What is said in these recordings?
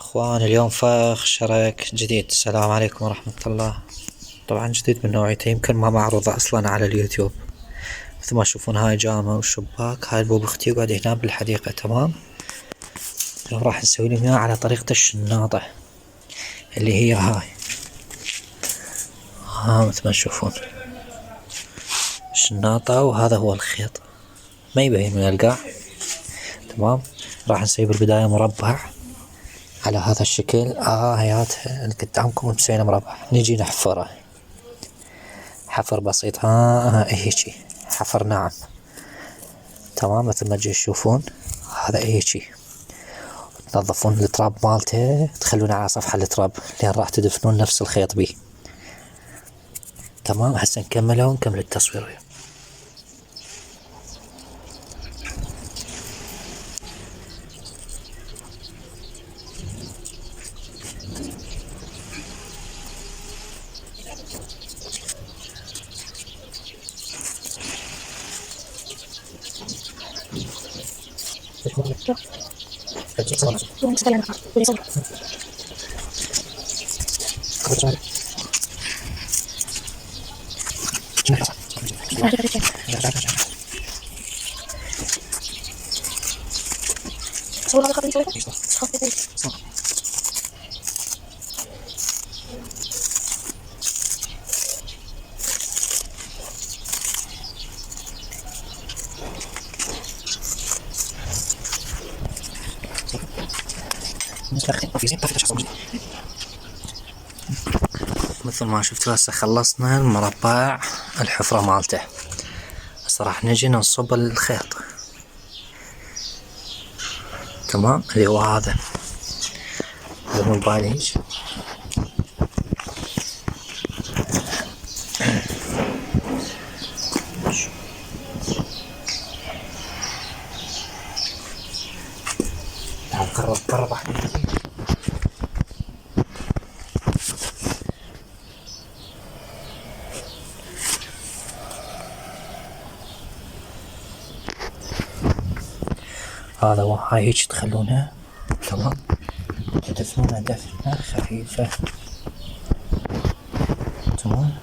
اخوان، اليوم فاخ شرك جديد. السلام عليكم ورحمة الله. طبعا جديد من نوعيته، يمكن ما معروضة اصلا على اليوتيوب. مثل ما تشوفون هاي جامة والشباك، هاي البوب اختي يقعد هنا بالحديقة. تمام. اليوم راح نسوي لهم اياه على طريقة الشناطة اللي هي هاي. مثل ما تشوفون الشناطة، وهذا هو الخيط، ما يبين من القاع. تمام. راح نسوي بالبداية مربع على هذا الشكل. هيات اللي قدامكم مسوينا مربع، نجي نحفره حفر بسيط. هيجي حفر ناعم. تمام. مثل ما تشوفون هذا هيجي. تنظفون التراب مالته، تخلونه على صفحة التراب لين راح تدفنون نفس الخيط بيه. تمام. هسه نكمل التصوير. مثل ما شفتوا هسه خلصنا المربع الحفرة مالته. هسه راح نجي ننصب الخيط. تمام. اللي هو هذا الموبايل هيج. تعال قرب احمد. هذا هو. هاي هيج تخلونها. تمام. تدفنونها دفنة خفيفة. تمام.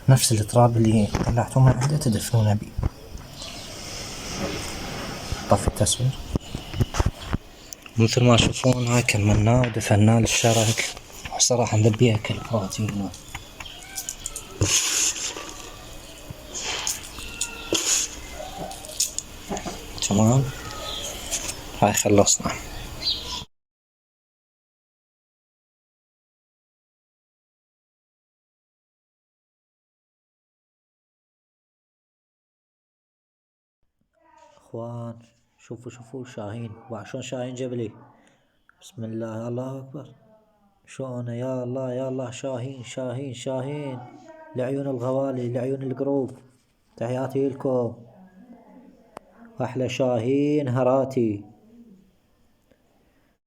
نفس التراب اللي طلعتوه من عنده تدفنونه بيه. طفي التصوير. مثل ما تشوفون هاي كملناه ودفناه للشرك. هسه راح نذبيها كالبروتين. تمام. هاي خلصنا. اخوان، شوفوا شاهين. شلون شاهين جبلي. بسم الله، الله اكبر. شلونه. يا الله يا الله. شاهين لعيون الغوالي، لعيون القروب. تحياتي لكم. احلى شاهين هراتي.